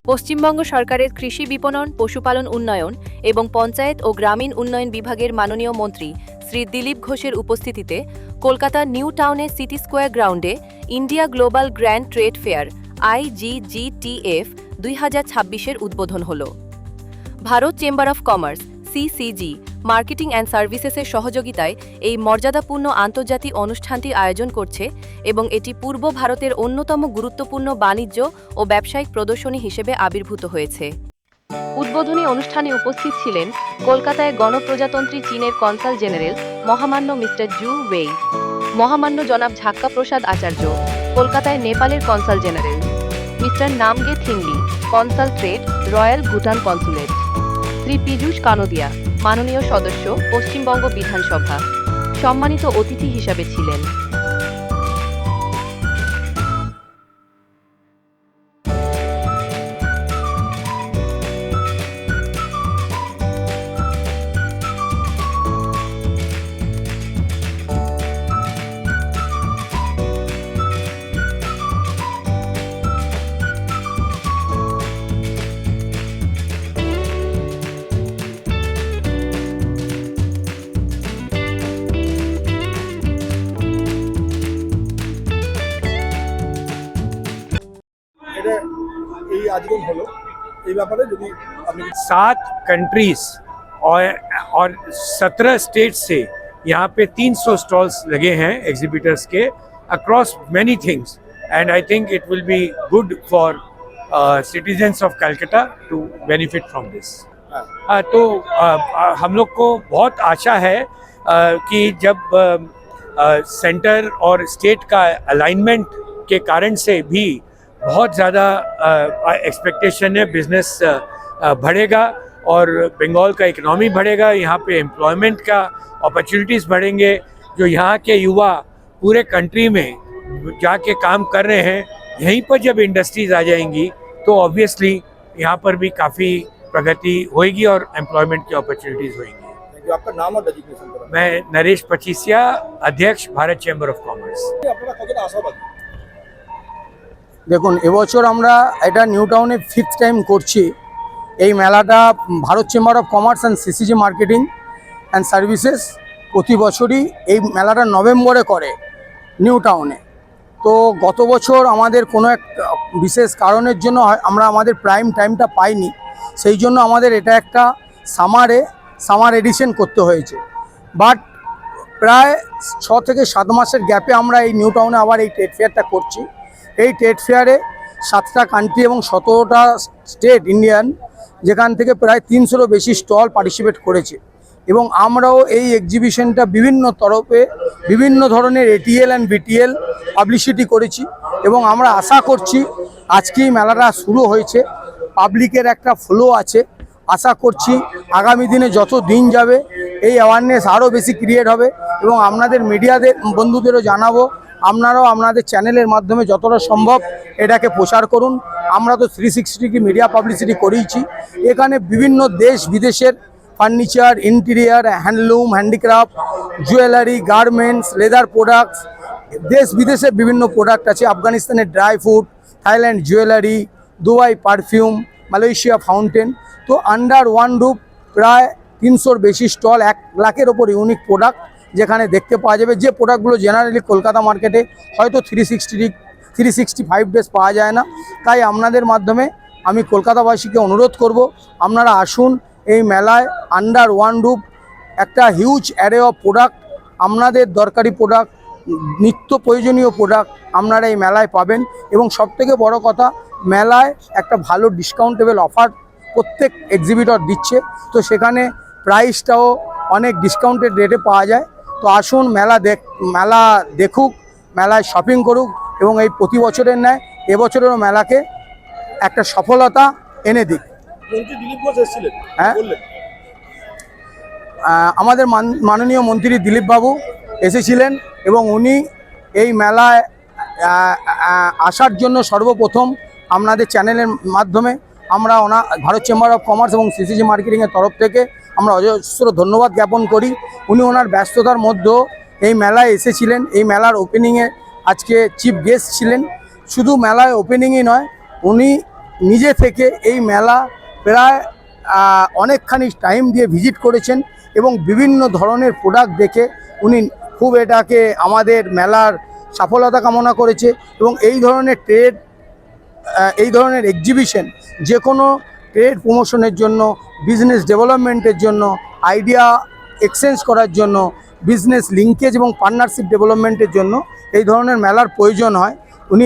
পশ্চিমবঙ্গ সরকারের কৃষি বিপণন, পশুপালন উন্নয়ন এবং পঞ্চায়েত ও গ্রামীণ উন্নয়ন বিভাগের মাননীয় মন্ত্রী শ্রী দিলীপ ঘোষের উপস্থিতিতে কলকাতা নিউ টাউনে সিটি স্কোয়ার গ্রাউন্ডে India global grand trade fair IGGTF 2026-এর উদ্বোধন হল। Bharat chamber of commerce CCG marketing and সার্ভিসেসের সহযোগিতায় এই মর্যাদাপূর্ণ আন্তর্জাতিক অনুষ্ঠানটি আয়োজন করছে এবং এটি পূর্ব ভারতের অন্যতম গুরুত্বপূর্ণ বাণিজ্য ও ব্যবসায়িক প্রদর্শনী হিসেবে আবির্ভূত হয়েছে। উদ্বোধনী অনুষ্ঠানে উপস্থিত ছিলেন কলকাতায় গণপ্রজাতন্ত্রী চীনের কনসাল জেনারেল মহামান্য মিস্টার জু ওয়েই, মহামান্য জনাব ঝাক্কা প্রসাদ আচার্য, কলকাতায় নেপালের consul general mister Namgay Thinley, consul trade, royal Bhutan consulate, Shri Piyush Kanodia, মাননীয় সদস্য, পশ্চিমবঙ্গ বিধানসভা, সম্মানিত অতিথি হিসাবে ছিলেন। आजीवन हलो ये ব্যাপারে যদি আপনি 7 कंट्रीज और 17 स्टेट से यहाँ पे 300 स्टॉल्स लगे हैं एग्जिबिटर्स के across many things and I think it will be good for citizens of Calcutta to benefit from this. तो हम लोग को बहुत आशा है कि जब सेंटर और स्टेट का अलाइनमेंट के कारण से भी बहुत ज़्यादा एक्सपेक्टेशन है, बिजनेस बढ़ेगा और बंगाल का इकोनॉमी बढ़ेगा, यहाँ पे एम्प्लॉयमेंट का अपॉर्चुनिटीज़ बढ़ेंगे। जो यहाँ के युवा पूरे कंट्री में जाके काम कर रहे हैं, यहीं पर जब इंडस्ट्रीज़ आ जाएंगी तो ऑब्वियसली यहाँ पर भी काफ़ी प्रगति होएगी और एम्प्लॉयमेंट की अपॉर्चुनिटीज़ होएंगी। आपका नाम और डेजिग्नेशन? मैं नरेश पचीसिया, अध्यक्ष भारत चैम्बर ऑफ कॉमर्स। দেখুন, এবছর আমরা এটা নিউ টাউনে 5th টাইম করছি। এই মেলাটা Bharat chamber of commerce and CCG marketing and services প্রতি বছরই এই মেলাটা নভেম্বরে করে নিউ টাউনে। তো গত বছর আমাদের কোনো এক বিশেষ কারণের জন্য আমরা আমাদের প্রাইম টাইমটা পাইনি, সেই জন্য আমাদের এটা একটা সামার এডিশন করতে হয়েছে। বাট প্রায় 6 থেকে 7 মাসের গ্যাপে আমরা এই নিউ টাউনে আবার এই ট্রেড ফেয়ারটা করছি। এই ট্রেড ফেয়ারে 7টা কান্ট্রি এবং 17টা স্টেট ইন্ডিয়ান, যেখান থেকে প্রায় 300-রও বেশি স্টল পার্টিসিপেট করেছে এবং আমরাও এই এক্সিবিশনটা বিভিন্ন তরফে বিভিন্ন ধরনের ATL অ্যান্ড BTL পাবলিসিটি করেছি এবং আমরা আশা করছি আজকেই মেলাটা শুরু হয়েছে, পাবলিকের একটা ফ্লো আছে, আশা করছি আগামী দিনে যত দিন যাবে এই অ্যাওয়ারনেস আরও বেশি ক্রিয়েট হবে এবং আপনাদের মিডিয়াদের বন্ধুদেরও জানাবো আপনারাও আপনাদের চ্যানেলের মাধ্যমে যতটা সম্ভব এটাকে প্রচার করুন। আমরা তো 360 মিডিয়া পাবলিসিটি করেইছি। এখানে বিভিন্ন দেশ বিদেশের furniture, interior, handloom, handicraft, jewellery, garments, leather products, দেশ বিদেশের বিভিন্ন প্রোডাক্ট আছে। আফগানিস্তানের dry fruit, Thailand jewellery, Dubai perfume, Malaysia fountain. তো আন্ডার ওয়ান রুফ প্রায় 300-র বেশি স্টল, 1 লাখের ওপর ইউনিক প্রোডাক্ট যেখানে দেখতে পাওয়া যাবে, যে প্রোডাক্টগুলো জেনারেলি কলকাতা মার্কেটে হয়তো 365 ডেজ পাওয়া যায় না। তাই আপনাদের মাধ্যমে আমি কলকাতাবাসীকে অনুরোধ করব, আপনারা আসুন এই মেলায়। আন্ডার ওয়ান রুফ একটা হিউজ অ্যারে অফ প্রোডাক্ট, আপনাদের দরকারি প্রোডাক্ট, নিত্য প্রয়োজনীয় প্রোডাক্ট আপনারা এই মেলায় পাবেন এবং সবথেকে বড় কথা, মেলায় একটা ভালো ডিসকাউন্টেবল অফার প্রত্যেক এক্সিবিটর দিচ্ছে। তো সেখানে প্রাইসটাও অনেক ডিসকাউন্টেড রেটে পাওয়া যায়। তো আসুন মেলা দেখুক, মেলায় শপিং করুক এবং এই প্রতি বছরের ন্যায় এবছরেরও মেলাকে একটা সফলতা এনে দিক। হ্যাঁ, আমাদের মাননীয় মন্ত্রী দিলীপ বাবু এসেছিলেন এবং উনি এই মেলায় আসার জন্য সর্বপ্রথম আপনাদের চ্যানেলের মাধ্যমে আমরা ভারত চেম্বার অফ কমার্স এবং CCG মার্কেটিংয়ের তরফ থেকে আমরা অজস্র ধন্যবাদ জ্ঞাপন করি। উনি ওনার ব্যস্ততার মধ্যেও এই মেলায় এসেছিলেন। এই মেলার ওপেনিংয়ে আজকে চিফ গেস্ট ছিলেন। শুধু মেলায় ওপেনিংই নয়, উনি নিজে থেকে এই মেলা প্রায় অনেকখানি টাইম দিয়ে ভিজিট করেছেন এবং বিভিন্ন ধরনের প্রোডাক্ট দেখে উনি খুব এটাকে আমাদের মেলার সফলতা কামনা করেছে এবং এই ধরনের ট্রেড এই ধরনের এক্সিবিশন যে কোনো ট্রেড প্রমোশনের জন্য, বিজনেস ডেভেলপমেন্টের জন্য, আইডিয়া এক্সচেঞ্জ করার জন্য, বিজনেস লিঙ্কেজ এবং পার্টনারশিপ ডেভেলপমেন্টের জন্য এই ধরনের মেলার প্রয়োজন হয়। উনি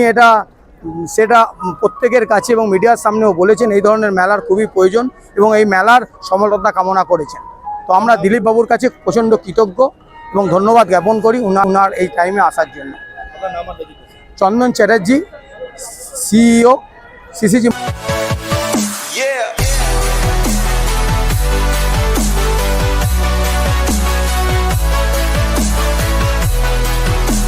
সেটা প্রত্যেকের কাছে এবং মিডিয়ার সামনেও বলেছেন এই ধরনের মেলার খুবই প্রয়োজন এবং এই মেলার সফলতা কামনা করেছেন। তো আমরা দিলীপ বাবুর কাছে প্রচণ্ড কৃতজ্ঞ এবং ধন্যবাদ জ্ঞাপন করি উনার এই টাইমে আসার জন্য। আপনার নাম আর ডেজিগনেশন? চন্দন চ্যাটার্জি, সিইও, সিসিজি।